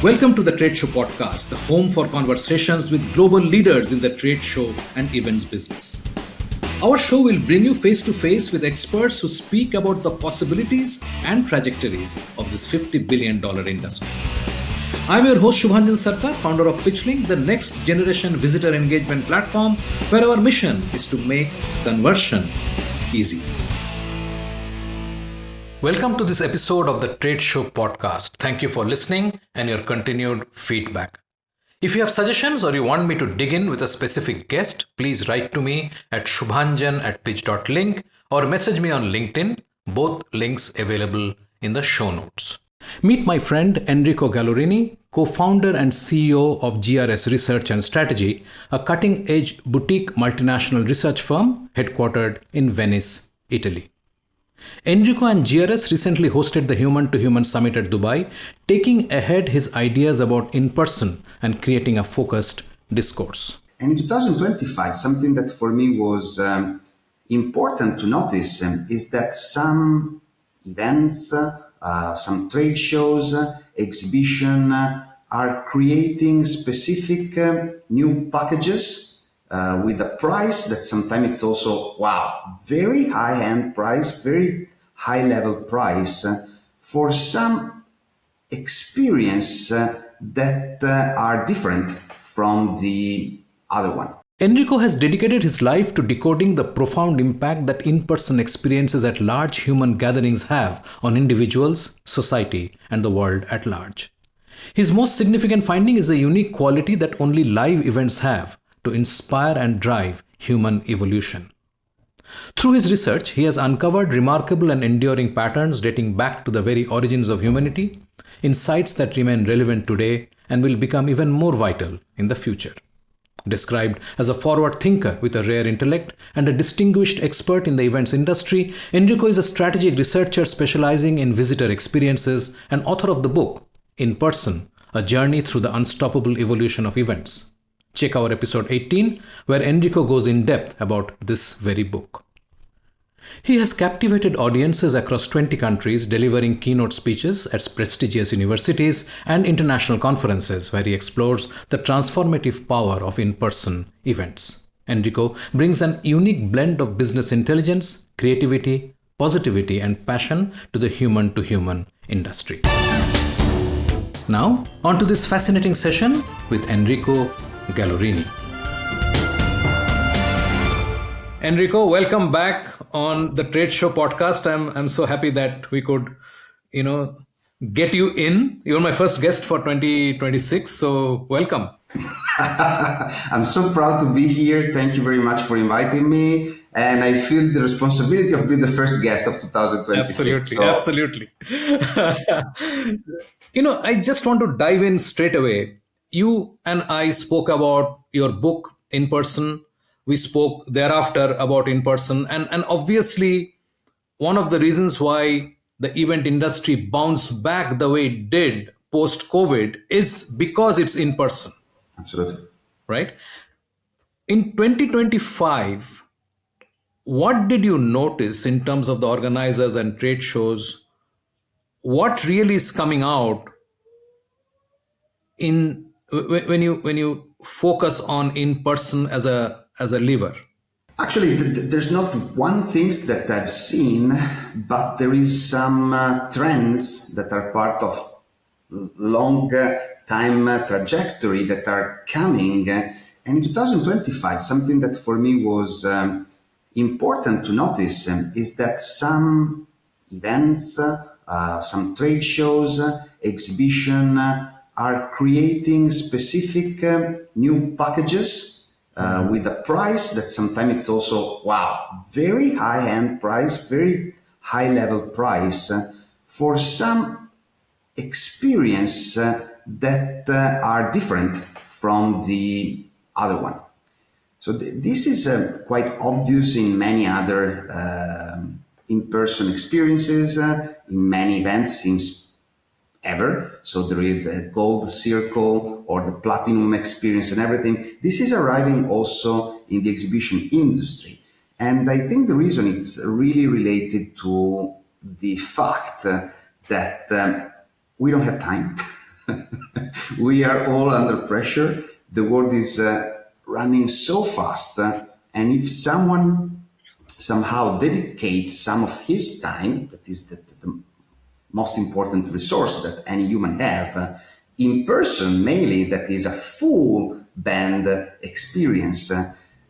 Welcome to the Trade Show Podcast, the home for conversations with global leaders in the trade show and events business. Our show will bring you face to face with experts who speak about the possibilities and trajectories of this $50 billion industry. I'm your host Shubhanjan Sarkar, founder of Pitchlink, the next generation visitor engagement platform where our mission is to make conversion easy. Welcome to this episode of the Trade Show Podcast. Thank you for listening and your continued feedback. If you have suggestions or you want me to dig in with a specific guest, please write to me at shubhanjan@pitch.link or message me on LinkedIn, both links available in the show notes. Meet my friend Enrico Gallorini, co-founder and CEO of GRS Research and Strategy, a cutting-edge boutique multinational research firm headquartered in Venice, Italy. Enrico and GRS recently hosted the Human to Human Summit at Dubai, taking ahead his ideas about in-person and creating a focused discourse. And in 2025, something that for me was important to notice is that some events, some trade shows, exhibition are creating specific new packages with a price that sometimes it's also, very high-end price, very high-level price for some experience that are different from the other one. Enrico has dedicated his life to decoding the profound impact that in-person experiences at large human gatherings have on individuals, society, and the world at large. His most significant finding is the unique quality that only live events have to inspire and drive human evolution. Through his research, he has uncovered remarkable and enduring patterns dating back to the very origins of humanity, insights that remain relevant today and will become even more vital in the future. Described as a forward thinker with a rare intellect and a distinguished expert in the events industry, Enrico is a strategic researcher specializing in visitor experiences and author of the book, In Person, A Journey Through the Unstoppable Evolution of Events. Check our episode 18, where Enrico goes in depth about this very book. He has captivated audiences across 20 countries, delivering keynote speeches at prestigious universities and international conferences, where he explores the transformative power of in-person events. Enrico brings an unique blend of business intelligence, creativity, positivity, and passion to the human-to-human industry. Now, on to this fascinating session with Enrico Gallorini. Enrico, welcome back on the Trade Show Podcast. I'm so happy that we could, get you in. You're my first guest for 2026, so welcome. I'm so proud to be here. Thank you very much for inviting me. And I feel the responsibility of being the first guest of 2026. Absolutely. I just want to dive in straight away. You and I spoke about your book, In Person. We spoke thereafter about In Person. And obviously, one of the reasons why the event industry bounced back the way it did post-COVID is because it's in person. Absolutely. Right? In 2025, what did you notice in terms of the organizers and trade shows? What really is coming out when you focus on in person as a lever? Actually, there's not one thing that I've seen, but there is some trends that are part of long time trajectory that are coming. And in 2025, something that for me was important to notice is that some events, some trade shows, exhibition are creating specific new packages with a price that sometimes it's also, very high-end price, very high-level price for some experience that are different from the other one. So this is quite obvious in many other in-person experiences, in many events since ever. So there is the gold circle or the platinum experience and everything. This is arriving also in the exhibition industry. And I think the reason it's really related to the fact that we don't have time. We are all under pressure. The world is running so fast, and if someone somehow dedicates some of his time, that is the most important resource that any human have, in person mainly, that is a full band experience.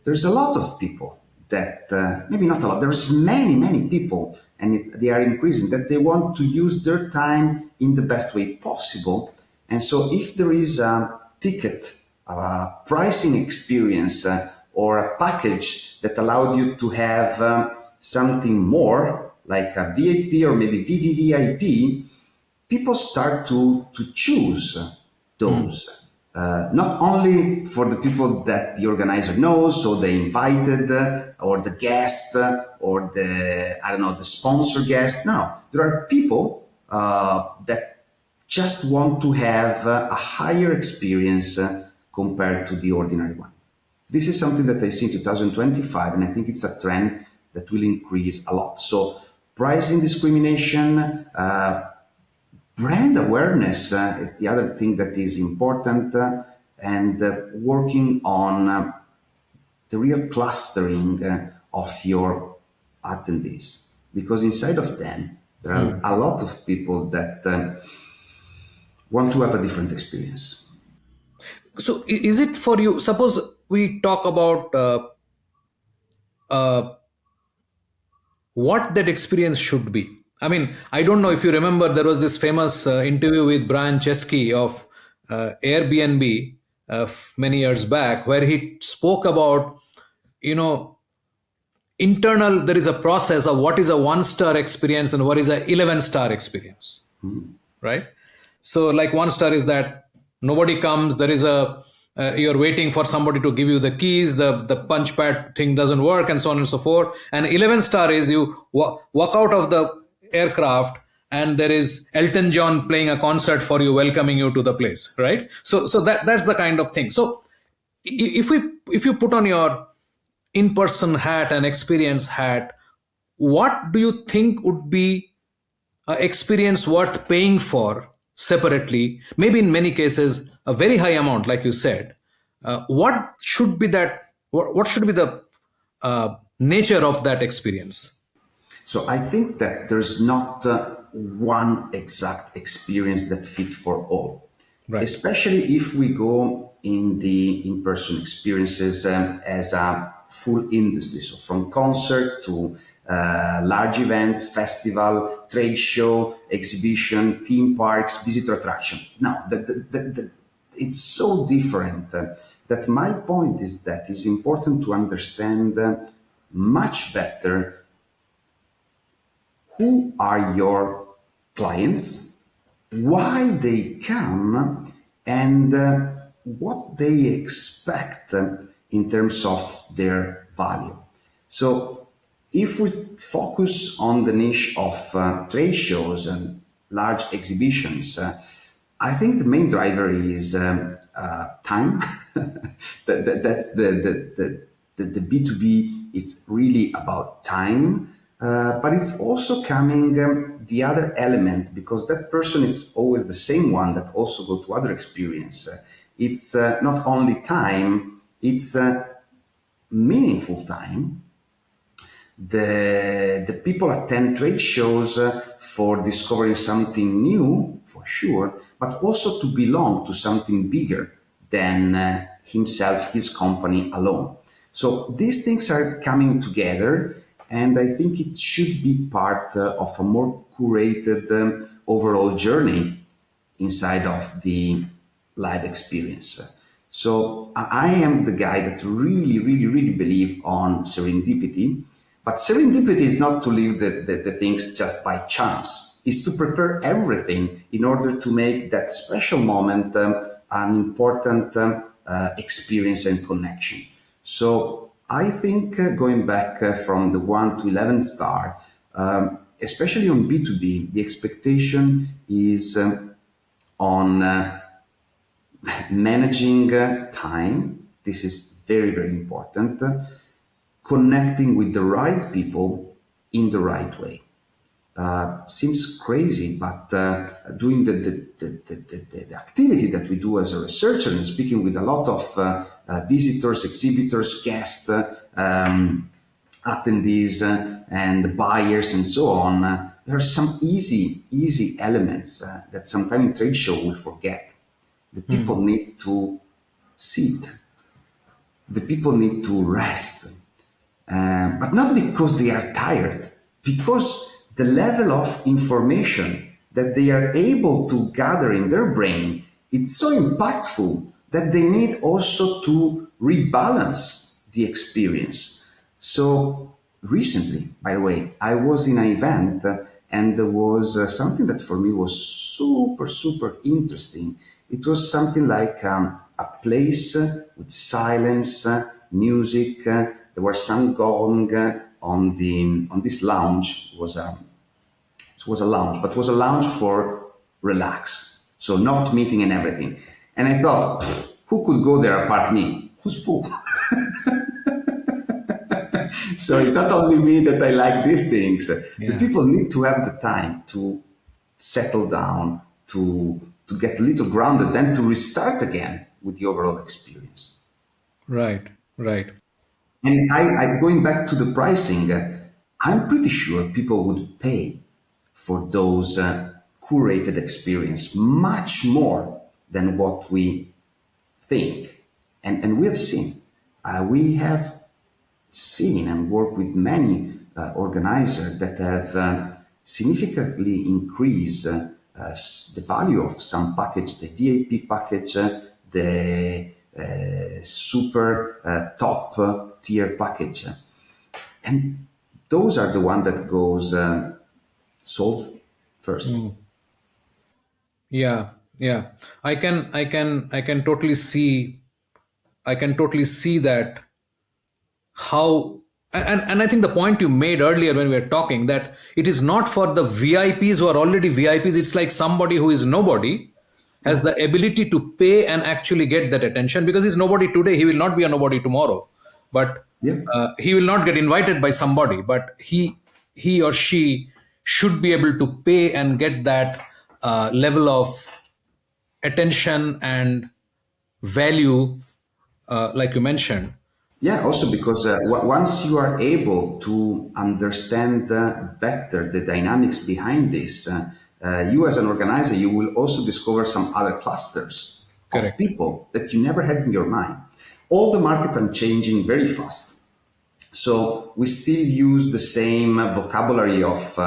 There's a lot of people that, maybe not a lot, there's many people, and they are increasing, that they want to use their time in the best way possible. And so if there is a ticket, a pricing experience, or a package that allowed you to have something more, like a VIP or maybe VVVIP, people start to choose those. Not only for the people that the organizer knows, so the invited, or the guest, or the, I don't know, the sponsor guest. No, there are people that just want to have a higher experience compared to the ordinary one. This is something that I see in 2025, and I think it's a trend that will increase a lot. So pricing discrimination, brand awareness is the other thing that is important, and working on the real clustering of your attendees, because inside of them there are a lot of people that want to have a different experience. So is it for you, suppose we talk about uh, what that experience should be. I mean, I don't know if you remember, there was this famous interview with Brian Chesky of Airbnb many years back, where he spoke about, you know, internal, there is a process of what is a 1-star experience and what is a 11-star experience, right? So like 1-star is that nobody comes, there is a you're waiting for somebody to give you the keys, the punch pad thing doesn't work, and so on and so forth. And 11-star is you walk out of the aircraft and there is Elton John playing a concert for you, welcoming you to the place, right? So that's the kind of thing. So if you put on your in-person hat and experience hat, what do you think would be an experience worth paying for separately? Maybe in many cases a very high amount, like you said. What should be that? What should be the nature of that experience? So I think that there's not one exact experience that fit for all, Right. especially if we go in the in-person experiences as a full industry. So from concert to large events, festival, trade show, exhibition, theme parks, visitor attraction. Now, it's so different that my point is that it's important to understand much better who are your clients, why they come, and what they expect in terms of their value. So if we focus on the niche of trade shows and large exhibitions, I think the main driver is time. That's the B2B. It's really about time, but it's also coming the other element, because that person is always the same one that also go to other experience. It's not only time, it's meaningful time. The people attend trade shows for discovering something new, for sure, but also to belong to something bigger than himself, his company alone. So these things are coming together, and I think it should be part of a more curated overall journey inside of the live experience. So I am the guy that really believe on serendipity. But serendipity is not to leave the things just by chance. It's to prepare everything in order to make that special moment an important experience and connection. So I think going back from the 1 to 11 star, especially on B2B, the expectation is on managing time. This is very important. Connecting with the right people in the right way. seems crazy, but doing the activity that we do as a researcher and speaking with a lot of visitors, exhibitors, guests, attendees, and buyers, and so on, there are some easy elements that sometimes in trade show we forget. The people need to sit. The people need to rest, but not because they are tired, because the level of information that they are able to gather in their brain, it's so impactful that they need also to rebalance the experience. So recently, by the way, I was in an event and there was something that for me was super interesting. It was something like a place with silence, music. There was some gong on this lounge. It was a lounge, but it was a lounge for relax, so not meeting and everything. And I thought, who could go there apart me? Who's full? So it's not only me that I like these things. The people need to have the time to settle down, to get a little grounded, then to restart again with the overall experience. Right. And I going back to the pricing, I'm pretty sure people would pay for those curated experience much more than what we think. And we have seen. We have seen and worked with many organizers that have significantly increased the value of some package, the VAP package, the super top tier package. And those are the one that goes sold first. Yeah. I can totally see. I can totally see that how, and I think the point you made earlier when we were talking, that it is not for the VIPs who are already VIPs. It's like somebody who is nobody has the ability to pay and actually get that attention, because he's nobody today. He will not be a nobody tomorrow, but Yeah. he will not get invited by somebody, but he or she should be able to pay and get that level of attention and value, like you mentioned. Yeah, also because once you are able to understand better the dynamics behind this, you as an organizer, you will also discover some other clusters of Correct. people that you never had in your mind. All the market are changing very fast. So we still use the same vocabulary of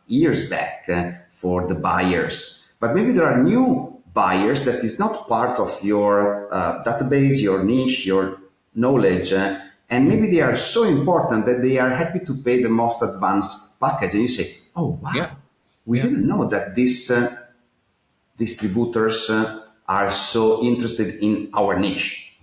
years back for the buyers, but maybe there are new buyers that is not part of your database, your niche, your knowledge, and maybe they are so important that they are happy to pay the most advanced package. And you say, "Oh wow, Yeah. we Yeah. didn't know that these distributors are so interested in our niche."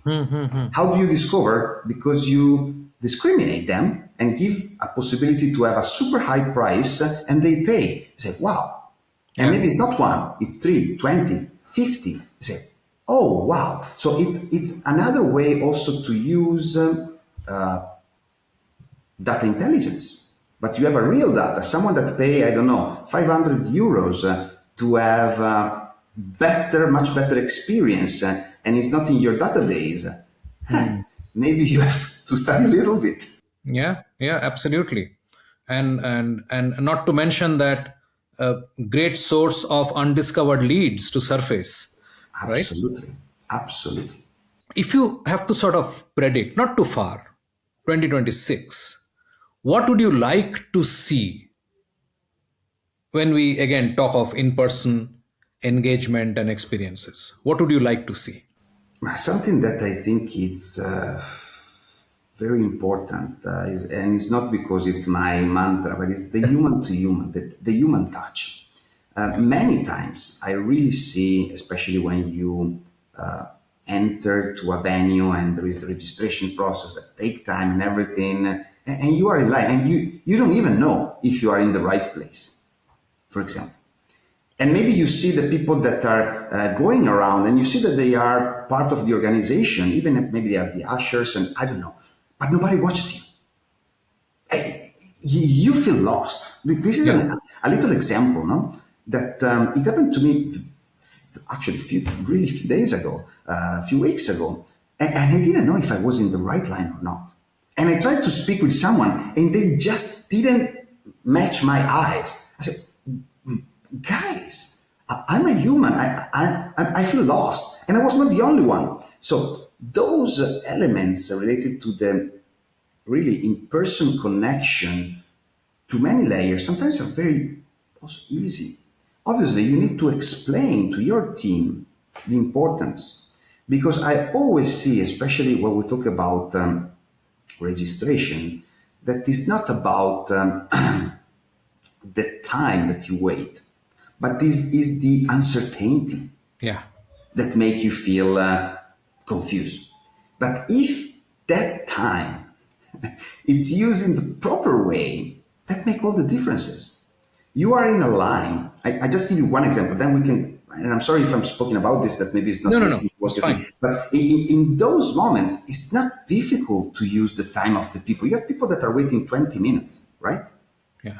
How do you discover? Because you discriminate them and give a possibility to have a super high price and they pay. You say, wow. And maybe it's not one, it's 3, 20, 50. You say, oh, wow. So it's another way also to use data intelligence. But you have a real data, someone that pay, I don't know, 500 euros to have much better experience, and it's not in your database. Maybe you have to study a little bit. Yeah, absolutely. And not to mention that great source of undiscovered leads to surface, right? Absolutely. If you have to sort of predict, not too far, 2026, what would you like to see when we again talk of in-person engagement and experiences? What would you like to see? Something that I think it's very important, and it's not because it's my mantra, but it's the human to human, the human touch. Many times I really see, especially when you enter to a venue and there is the registration process that take time and everything, and you are in line and you don't even know if you are in the right place, for example. And maybe you see the people that are going around and you see that they are part of the organization, even if maybe they are the ushers and I don't know, but nobody watched you. you feel lost. This is Yeah. a little example, no? That it happened to me actually really few days ago, a few weeks ago, and I didn't know if I was in the right line or not. And I tried to speak with someone, and they just didn't match my eyes. I said, guys, I'm a human. I feel lost, and I was not the only one. So those elements related to the really in-person connection to many layers sometimes are very also easy. Obviously, you need to explain to your team the importance, because I always see, especially when we talk about registration, that it's not about the time that you wait, but this is the uncertainty Yeah. that make you feel confused. But if that time it's used in the proper way, that make all the differences. You are in a line. I just give you one example, then we can, and I'm sorry if I'm speaking about this, that maybe it's not No, no, no. related to what It's you think. fine. But in those moments, it's not difficult to use the time of the people. You have people that are waiting 20 minutes, right? Yeah.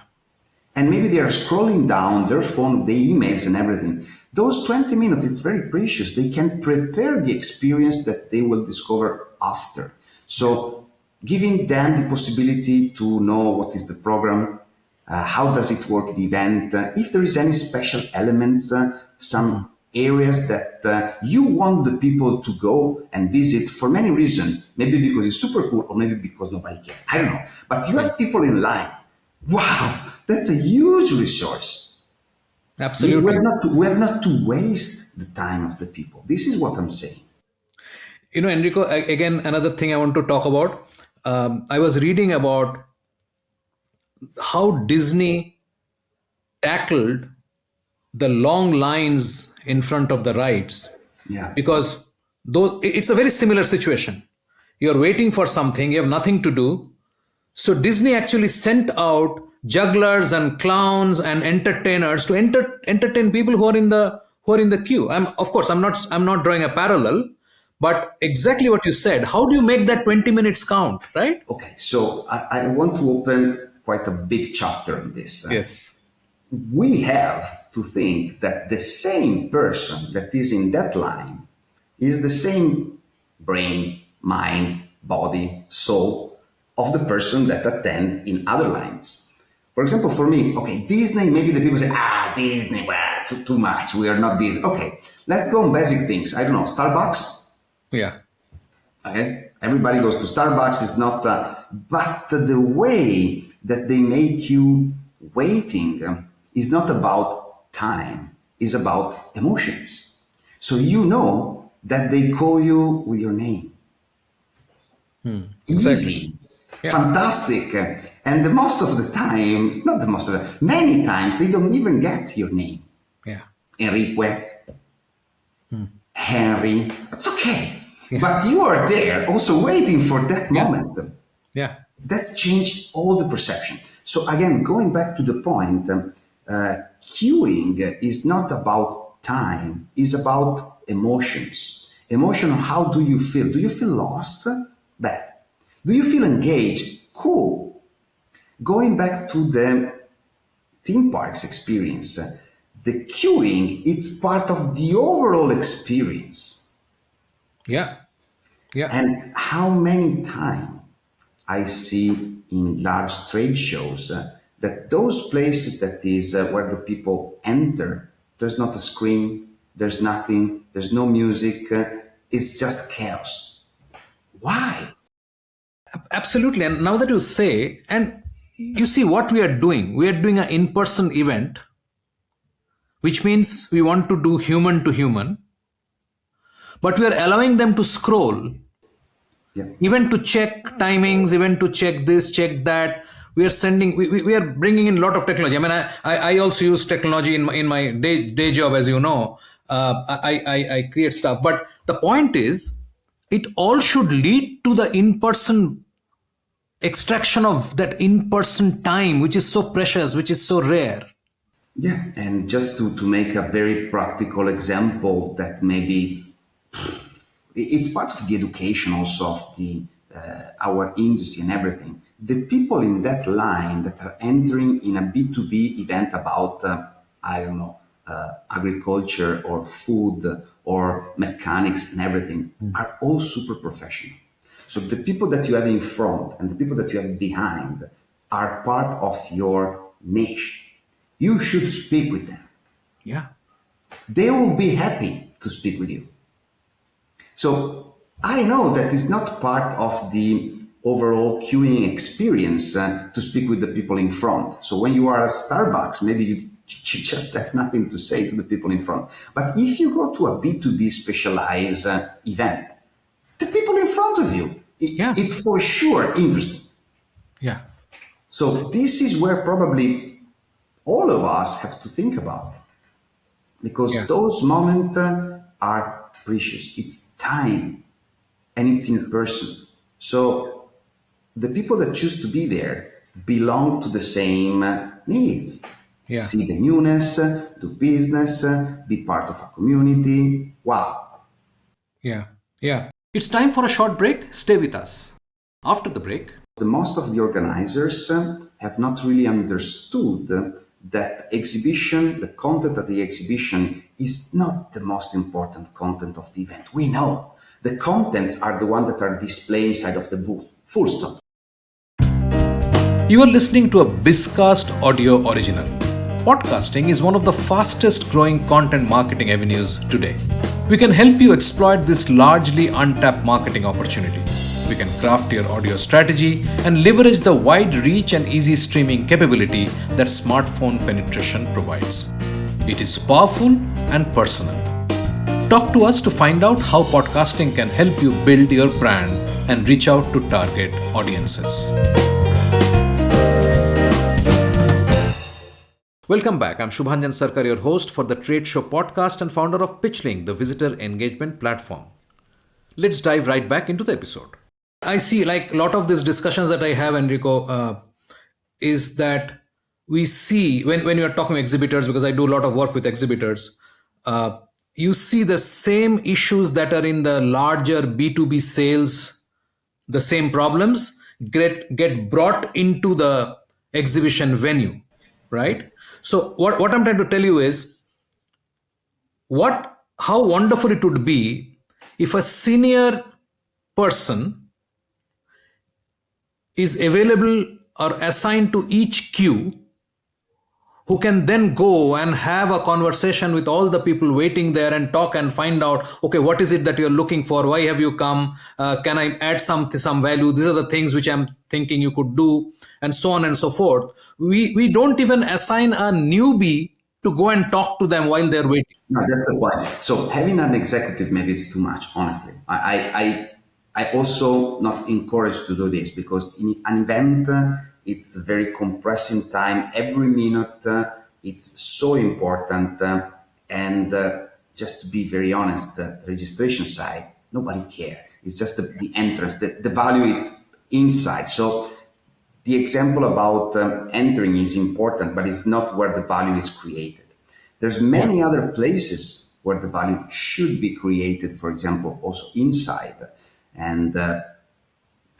And maybe they are scrolling down their phone, their emails and everything. Those 20 minutes, it's very precious. They can prepare the experience that they will discover after. So giving them the possibility to know what is the program, how does it work, the event, if there is any special elements, some areas that you want the people to go and visit for many reasons, maybe because it's super cool or maybe because nobody cares. I don't know. But you have people in line. Wow, that's a huge resource. Absolutely. We have not to waste the time of the people. This is what I'm saying. Enrico, again, another thing I want to talk about. I was reading about how Disney tackled the long lines in front of the rides, Yeah. because though it's a very similar situation. You're waiting for something, you have nothing to do. So Disney actually sent out jugglers and clowns and entertainers to entertain people who are in the queue. I'm not drawing a parallel, but exactly what you said. How do you make that 20 minutes count, right? Okay, so I want to open quite a big chapter on this. Yes. We have to think that the same person that is in that line is the same brain, mind, body, soul of the person that attend in other lines. For example, for me, okay, Disney, maybe the people say, Disney, well, too much, we are not Disney. Okay, let's go on basic things. I don't know, Starbucks, Yeah. okay? Everybody goes to Starbucks, it's not, but the way that they make you waiting is not about time, it's about emotions. So you know that they call you with your name. Exactly. Easy, Yeah. fantastic. And the most of the time, not the most of the, many times they don't even get your name. Yeah. Enrico, Henry, it's okay. Yeah. But you are there also waiting for that Yeah. moment. Yeah. That's changed all the perception. So again, going back to the point, queuing is not about time, it's about emotions. Emotion, how do you feel? Do you feel lost? Bad. Do you feel engaged? Cool. Going back to the theme parks experience, the queuing, it's part of the overall experience. Yeah. Yeah. And how many times I see in large trade shows that those places that is where the people enter, there's not a screen, there's nothing, there's no music, it's just chaos. Why? Absolutely. And now that you say, and you see what we are doing an in-person event, which means we want to do human to human, but we are allowing them to scroll, Yeah, even to check timings, even to check this, check that. We are sending, we are bringing in a lot of technology. I mean, I also use technology in my day job, as you know. I create stuff. But the point is, it all should lead to the in-person extraction of that in-person time, which is so precious, which is so rare. yeah. And just to make a very practical example that maybe it's part of the education also of the our industry and everything, the people in that line that are entering in a B2B event about, I don't know, agriculture or food or mechanics and everything are all super professional. So the people that you have in front and the people that you have behind are part of your niche. You should speak with them. Yeah. They will be happy to speak with you. So I know that it's not part of the overall queuing experience to speak with the people in front. So when you are at Starbucks, maybe you just have nothing to say to the people in front. But if you go to a B2B specialized event, the people in front of you, Yeah. it's for sure interesting. Yeah. So this is where probably all of us have to think about, because Yeah. those moments are precious. It's time and it's in person. So the people that choose to be there belong to the same needs. Yeah. See the newness, do business, be part of a community. Wow. Yeah. Yeah. It's time for a short break. Stay with us. After the break, The most of the organizers have not really understood that exhibition, the content of the exhibition is not the most important content of the event. We know the contents are the ones that are displayed inside of the booth. Full stop. you are listening to a Bizcast audio original. Podcasting is one of the fastest growing content marketing avenues today. We can help you exploit this largely untapped marketing opportunity. We can craft your audio strategy and leverage the wide reach and easy streaming capability that smartphone penetration provides. It is powerful and personal. Talk to us to find out how podcasting can help you build your brand and reach out to target audiences. Welcome back. I'm Shubhanjan Sarkar, your host for the Trade Show podcast and founder of PitchLink, the visitor engagement platform. Let's dive right back into the episode. I see, like a lot of these discussions that I have, Enrico, is that we see when you're talking to exhibitors, because I do a lot of work with exhibitors, you see the same issues that are in the larger B2B sales, the same problems get brought into the exhibition venue, right? So what I'm trying to tell you is how wonderful it would be if a senior person is available or assigned to each queue, who can then go and have a conversation with all the people waiting there and talk and find out, okay, what is it that you're looking for? Why have you come? Can I add some value? These are the things which I'm thinking you could do, and so on and so forth. We don't even assign a newbie to go and talk to them while they're waiting. No, that's the point. So having an executive maybe is too much, honestly. I also not encourage to do this, because in an event, it's very compressing time. Every minute, it's so important. And just to be very honest, the registration side, nobody care. It's just the entrance, the value is inside. So the example about entering is important, but it's not where the value is created. There's many other places where the value should be created, for example, also inside. And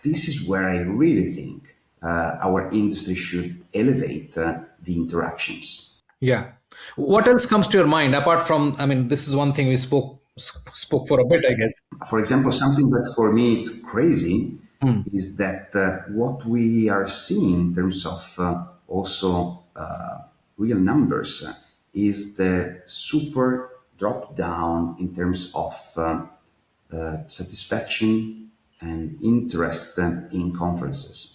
this is where I really think our industry should elevate the interactions. Yeah. What else comes to your mind apart from? I mean, this is one thing we spoke for a bit, I guess. For example, something that for me it's crazy is that what we are seeing in terms of also real numbers is the super drop down in terms of satisfaction and interest in conferences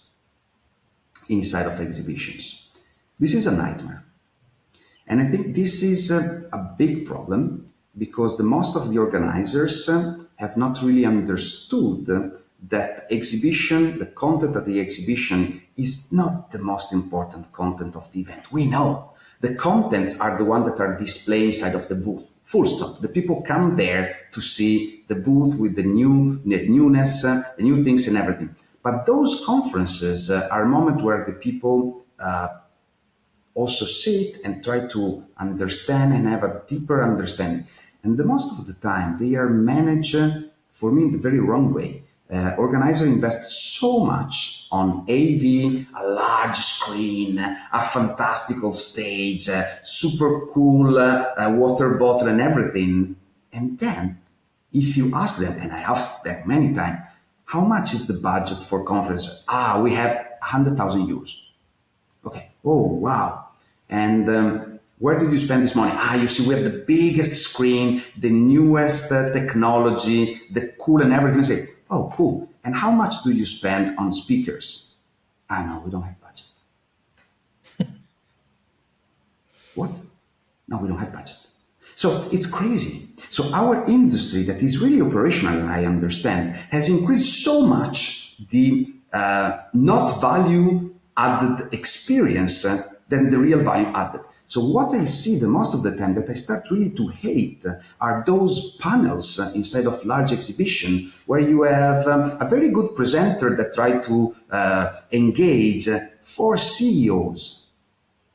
inside of exhibitions. This is a nightmare. And I think this is a big problem, because the most of the organizers have not really understood that exhibition, the content of the exhibition is not the most important content of the event. We know the contents are the ones that are displayed inside of the booth. Full stop. The people come there to see the booth with the newness, the new things and everything. But those conferences are a moment where the people also sit and try to understand and have a deeper understanding. And the most of the time, they are managed, for me, in the very wrong way. organizer invests so much on AV, a large screen, a fantastical stage, super cool water bottle and everything. And then, if you ask them, and I asked them many times, how much is the budget for conference? We have 100,000 euros. Okay. Oh, wow. And where did you spend this money? You see, we have the biggest screen, the newest technology, the cool and everything. I say, oh, cool. And how much do you spend on speakers? No, we don't have budget. What? No, we don't have budget. So it's crazy. So our industry that is really operational, I understand, has increased so much the not value added experience than the real value added. So what I see the most of the time that I start really to hate are those panels inside of large exhibition where you have a very good presenter that try to engage four CEOs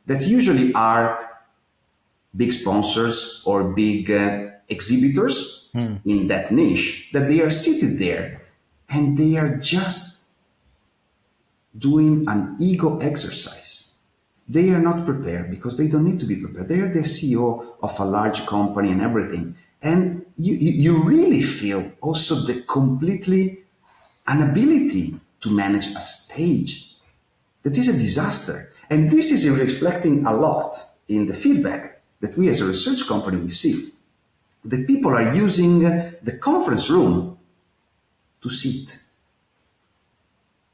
that usually are big sponsors or big exhibitors in that niche, that they are seated there and they are just doing an ego exercise. They are not prepared because they don't need to be prepared. They are the CEO of a large company and everything. And you really feel also the completely inability to manage a stage. That is a disaster. And this is reflecting a lot in the feedback that we as a research company we see. The people are using the conference room to sit.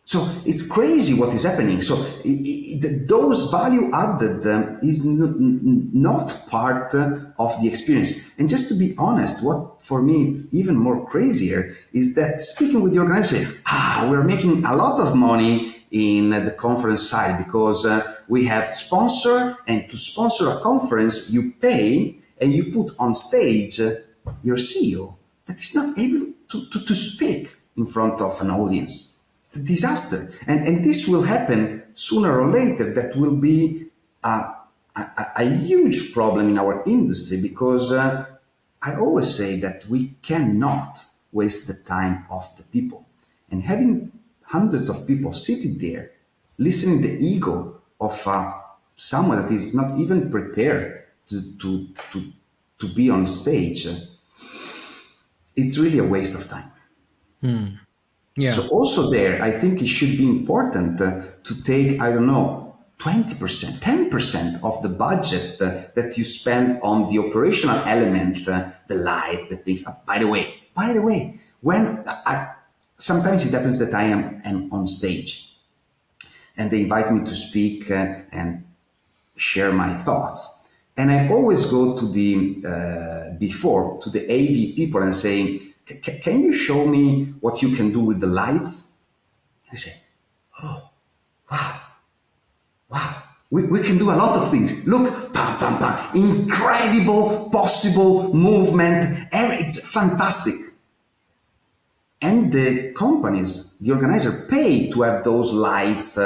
So it's crazy what is happening. So those value added is not part of the experience. And just to be honest, what for me it's even more crazier is that speaking with the organizer, we're making a lot of money in the conference side because we have sponsor, and to sponsor a conference you pay and you put on stage your CEO that is not able to speak in front of an audience. It's a disaster. And this will happen sooner or later. That will be a huge problem in our industry because I always say that we cannot waste the time of the people. And having hundreds of people sitting there, listening to the ego of someone that is not even prepared to be on stage, it's really a waste of time. Yeah. So also there, I think it should be important to take, 20%, 10% of the budget that you spend on the operational elements, the lights, the things. By the way, when sometimes it happens that I am on stage and they invite me to speak and share my thoughts. And I always go to the AV people and say, can you show me what you can do with the lights? And I say, oh, wow, we can do a lot of things. Look, pam, incredible possible movement. It's fantastic. And the companies, the organizer pay to have those lights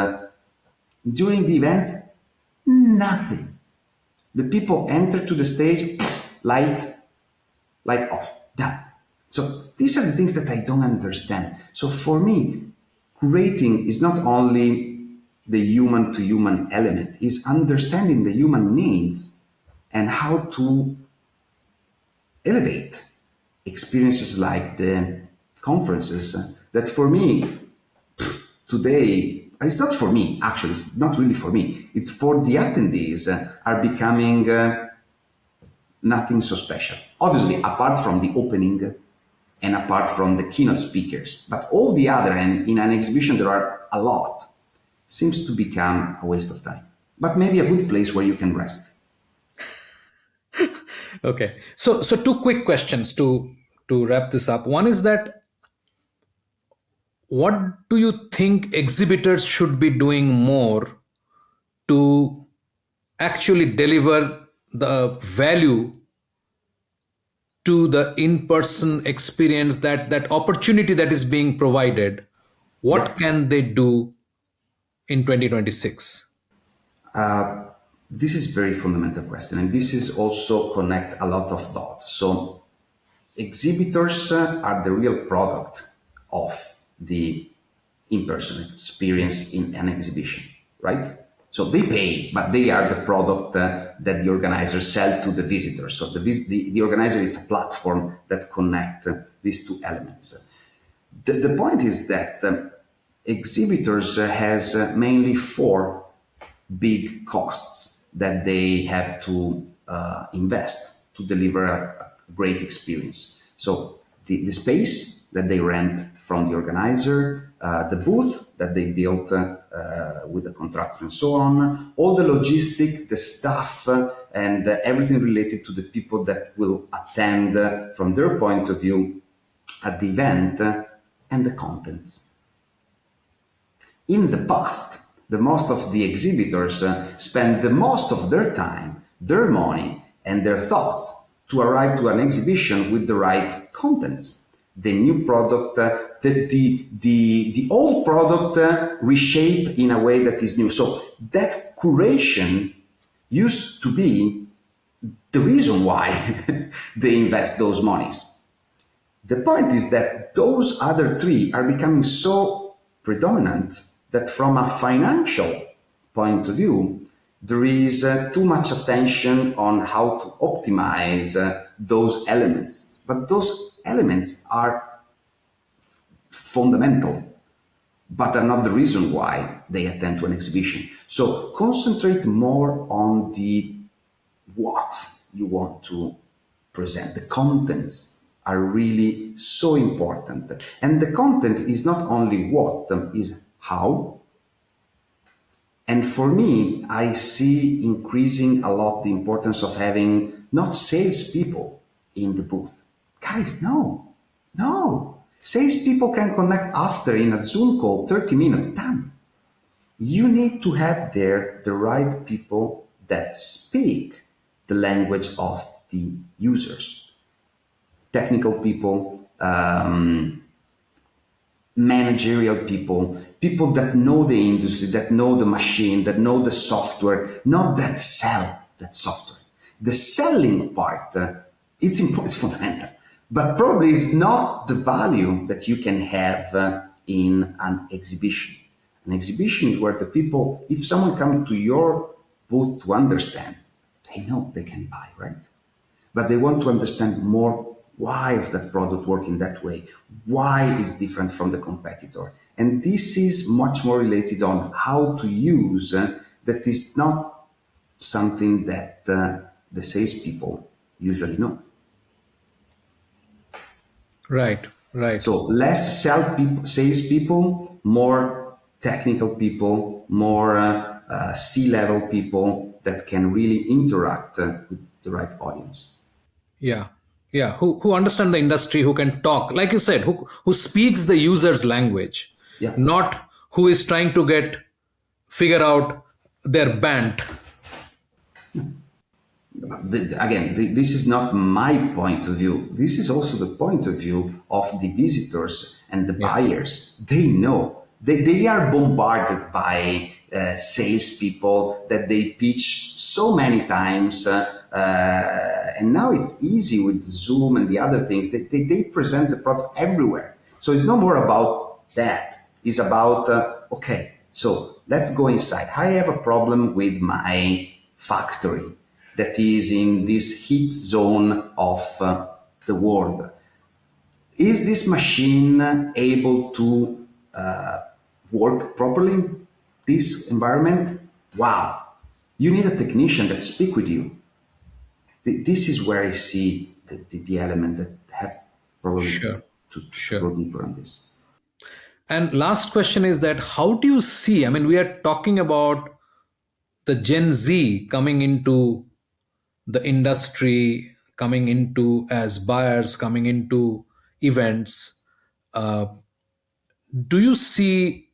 during the events, nothing. The people enter to the stage, light off, done. So these are the things that I don't understand. So for me, curating is not only the human to human element, is understanding the human needs and how to elevate experiences like the conferences that for me today, it's not for me, actually, it's not really for me. It's for the attendees are becoming nothing so special. Obviously, apart from the opening and apart from the keynote speakers, but all the other, and in an exhibition there are a lot, seems to become a waste of time. But maybe a good place where you can rest. Okay. So two quick questions to wrap this up. One is that what do you think exhibitors should be doing more to actually deliver the value to the in-person experience, that opportunity that is being provided? What can they do in 2026? This is very fundamental question, and this is also connect a lot of dots. So exhibitors are the real product of the in-person experience in an exhibition, right? So they pay, but they are the product that the organizers sell to the visitors. So the organizer is a platform that connect these two elements. The point is that exhibitors has mainly four big costs that they have to invest to deliver a great experience. So the space that they rent from the organizer, the booth that they built with the contractor and so on, all the logistic, the staff, and everything related to the people that will attend from their point of view at the event, and the contents. In the past, the most of the exhibitors spend the most of their time, their money, and their thoughts to arrive to an exhibition with the right contents. The new product, the old product reshape in a way that is new. So that curation used to be the reason why they invest those monies. The point is that those other three are becoming so predominant that from a financial point of view, there is too much attention on how to optimize those elements. But those elements are fundamental, but are not the reason why they attend to an exhibition. So concentrate more on the what you want to present. The contents are really so important. And the content is not only what, is how. And for me, I see increasing a lot the importance of having not salespeople in the booth. Guys, no. Salespeople can connect after in a Zoom call, 30 minutes, done. You need to have there the right people that speak the language of the users. Technical people, managerial people, people that know the industry, that know the machine, that know the software, not that sell that software. The selling part, it's important, it's fundamental, but probably is not the value that you can have in an exhibition. An exhibition is where the people, if someone comes to your booth to understand, they know they can buy, right? But they want to understand more why of that product working that way, why is different from the competitor. And this is much more related on how to use that is not something that the salespeople usually know. Right. So less salespeople, more technical people, more C-level people that can really interact with the right audience. Yeah, who understand the industry, who can talk, like you said, who speaks the user's language, Yeah. not who is trying to figure out their band. This is not my point of view. This is also the point of view of the visitors and the Yeah. buyers. They know. They are bombarded by salespeople that they pitch so many times. And now it's easy with Zoom and the other things. They present the product everywhere. So it's no more about that. It's about, okay, so let's go inside. I have a problem with my factory that is in this heat zone of the world. Is this machine able to work properly in this environment? Wow. You need a technician that speaks with you. This is where I see the element that have probably Sure. to go deeper on this. And last question is that how do you see, I mean, we are talking about the Gen Z coming into the industry, coming into as buyers, coming into events. Do you see,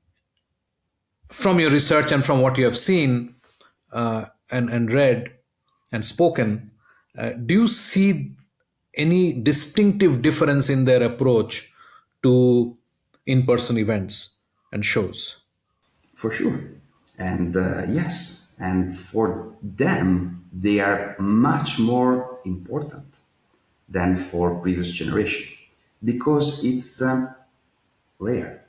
from your research and from what you have seen and read and spoken, do you see any distinctive difference in their approach to in-person events and shows? For sure. And yes, and for them, they are much more important than for previous generation because it's rare.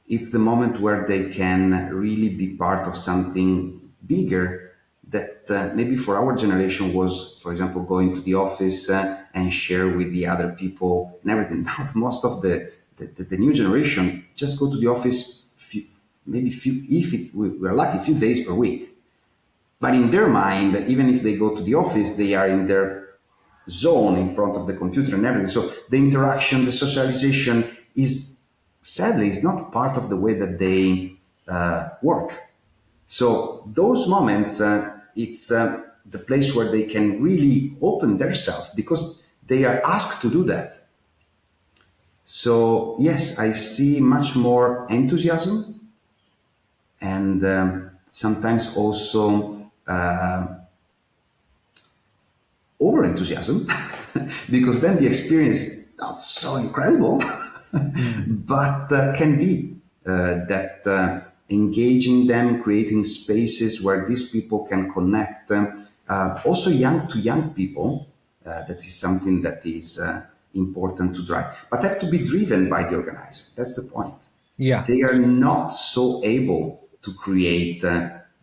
it's the moment where they can really be part of something bigger that maybe for our generation was, for example, going to the office and share with the other people and everything. Now, most of the new generation just go to the office maybe few, if we're lucky, few days per week. But in their mind, even if they go to the office, they are in their zone in front of the computer and everything. So the interaction, the socialization is sadly is not part of the way that they work. So those moments, it's the place where they can really open themselves because they are asked to do that. So yes, I see much more enthusiasm and sometimes also over enthusiasm because then the experience is not so incredible, but can be that engaging them, creating spaces where these people can connect. Also, young to young people, that is something that is important to drive, but have to be driven by the organizer. That's the point. Yeah. They are not so able to create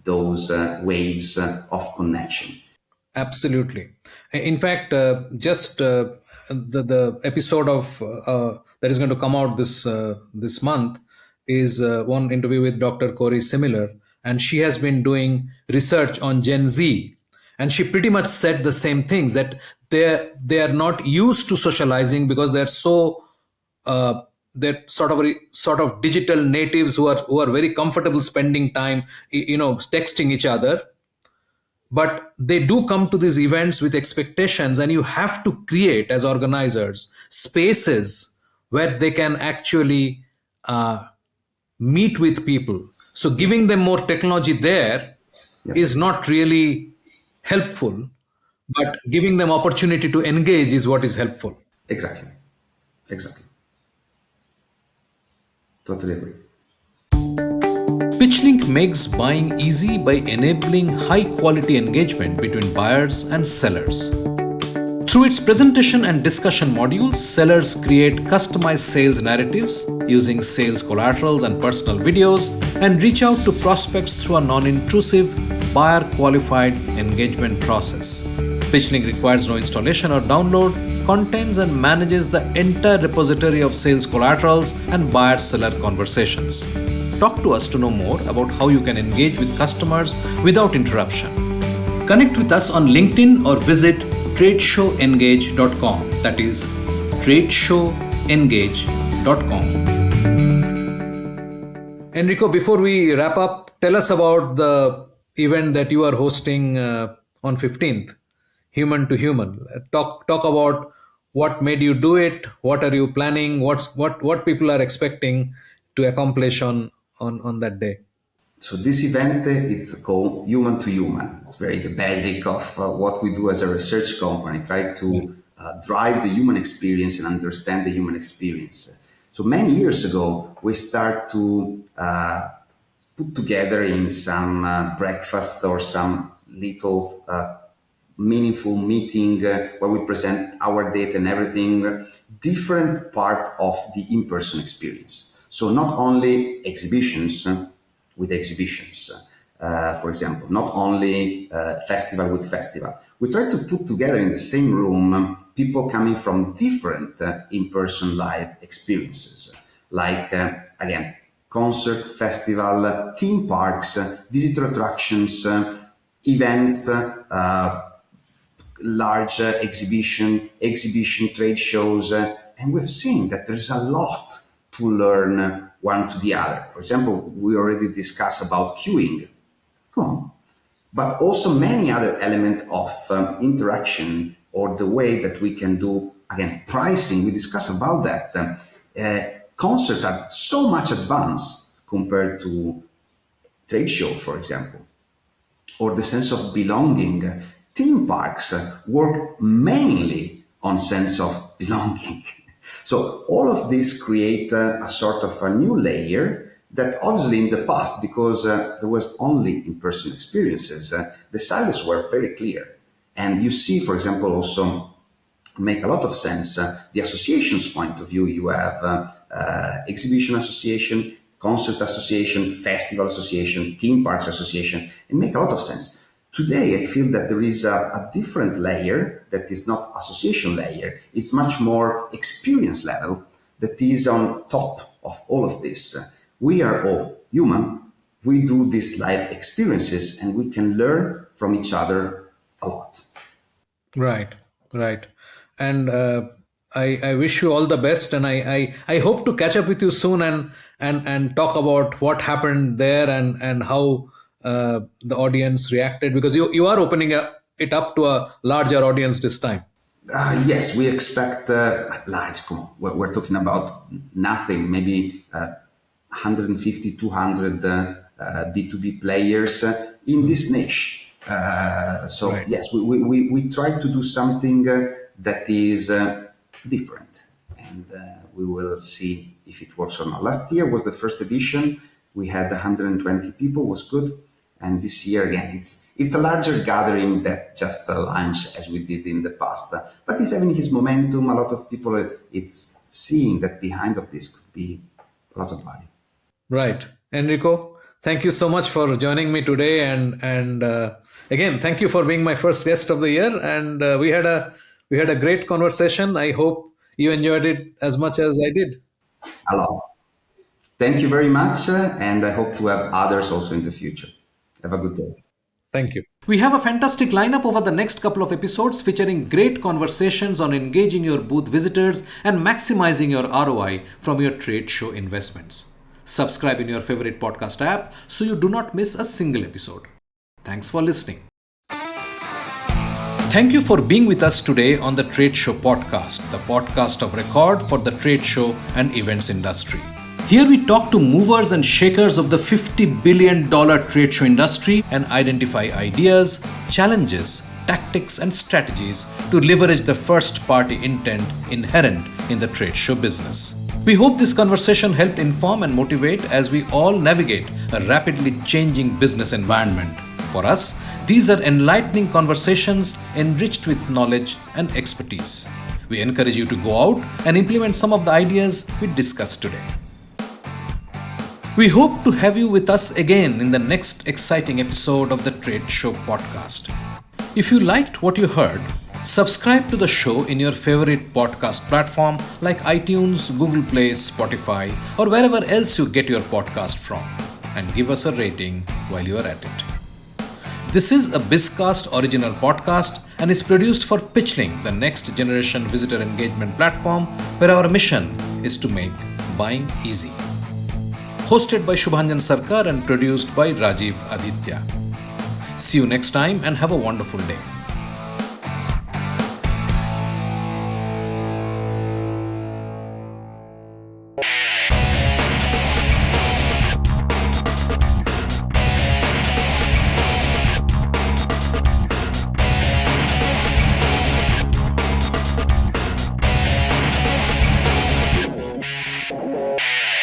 those waves of connection. Absolutely. In fact, just the episode of that is going to come out this month is one interview with Dr. Corey Similar, and she has been doing research on Gen Z, and she pretty much said the same things, that they are not used to socializing because they're so they're sort of digital natives who are very comfortable spending time, texting each other. But they do come to these events with expectations, and you have to create, as organizers, spaces where they can actually meet with people. So giving them more technology there Yep. is not really helpful, but giving them opportunity to engage is what is helpful. Exactly. Exactly. Totally agree. PitchLink makes buying easy by enabling high quality engagement between buyers and sellers. Through its presentation and discussion modules, sellers create customized sales narratives using sales collaterals and personal videos and reach out to prospects through a non-intrusive, buyer-qualified engagement process. PitchLink requires no installation or download, contains and manages the entire repository of sales collaterals and buyer-seller conversations. Talk to us to know more about how you can engage with customers without interruption. Connect with us on LinkedIn or visit tradeshowengage.com. That is tradeshowengage.com. Enrico, before we wrap up, tell us about the event that you are hosting on 15th, Human to Human. Talk about what made you do it, what are you planning, what people are expecting to accomplish on that day. So this event is called Human to Human. It's very the basic of what we do as a research company, try to drive the human experience and understand the human experience. So many years ago, we start to put together in some breakfast or some little meaningful meeting where we present our data and everything, different part of the in-person experience. So not only exhibitions with exhibitions, for example, not only festival with festival. We try to put together in the same room people coming from different in-person live experiences, like, again, concert, festival, theme parks, visitor attractions, events, large exhibition, trade shows, and we've seen that there's a lot to learn one to the other. For example, we already discussed about queuing, but also many other elements of interaction or the way that we can do, again, pricing. We discussed about that. Concerts are so much advanced compared to trade show, for example, or the sense of belonging. Theme parks work mainly on sense of belonging. So all of this create a sort of a new layer that obviously in the past, because there was only in-person experiences, the silos were very clear. And you see, for example, also make a lot of sense, the association's point of view. You have exhibition association, concert association, festival association, theme parks association, and make a lot of sense. Today, I feel that there is a different layer that is not association layer. It's much more experience level that is on top of all of this. We are all human. We do these life experiences and we can learn from each other a lot. Right, right. And I wish you all the best, and I hope to catch up with you soon and talk about what happened there and how the audience reacted, because you are opening it up to a larger audience this time. Yes, we expect large. Come on, we're talking about nothing, maybe 150, 200 B2B players in this niche. So Right. yes, we try to do something that is different, and we will see if it works or not. Last year was the first edition. We had 120 people, was good. And this year again, it's a larger gathering than just a lunch as we did in the past. But it's having his momentum. A lot of people, it's seeing that behind of this could be a lot of value. Right. Enrico, thank you so much for joining me today. And again, thank you for being my first guest of the year. And we had a great conversation. I hope you enjoyed it as much as I did. A lot. Thank you very much. And I hope to have others also in the future. Have a good day. Thank you. We have a fantastic lineup over the next couple of episodes featuring great conversations on engaging your booth visitors and maximizing your ROI from your trade show investments. Subscribe in your favorite podcast app so you do not miss a single episode. Thanks for listening. Thank you for being with us today on the Trade Show Podcast, the podcast of record for the trade show and events industry. Here we talk to movers and shakers of the $50 billion trade show industry and identify ideas, challenges, tactics, and strategies to leverage the first-party intent inherent in the trade show business. We hope this conversation helped inform and motivate as we all navigate a rapidly changing business environment. For us, these are enlightening conversations enriched with knowledge and expertise. We encourage you to go out and implement some of the ideas we discussed today. We hope to have you with us again in the next exciting episode of the Trade Show Podcast. If you liked what you heard, subscribe to the show in your favorite podcast platform like iTunes, Google Play, Spotify, or wherever else you get your podcast from, and give us a rating while you are at it. This is a Bizcast original podcast and is produced for Pitchling, the next generation visitor engagement platform where our mission is to make buying easy. Hosted by Shubhanjan Sarkar and produced by Rajiv Aditya. See you next time and have a wonderful day.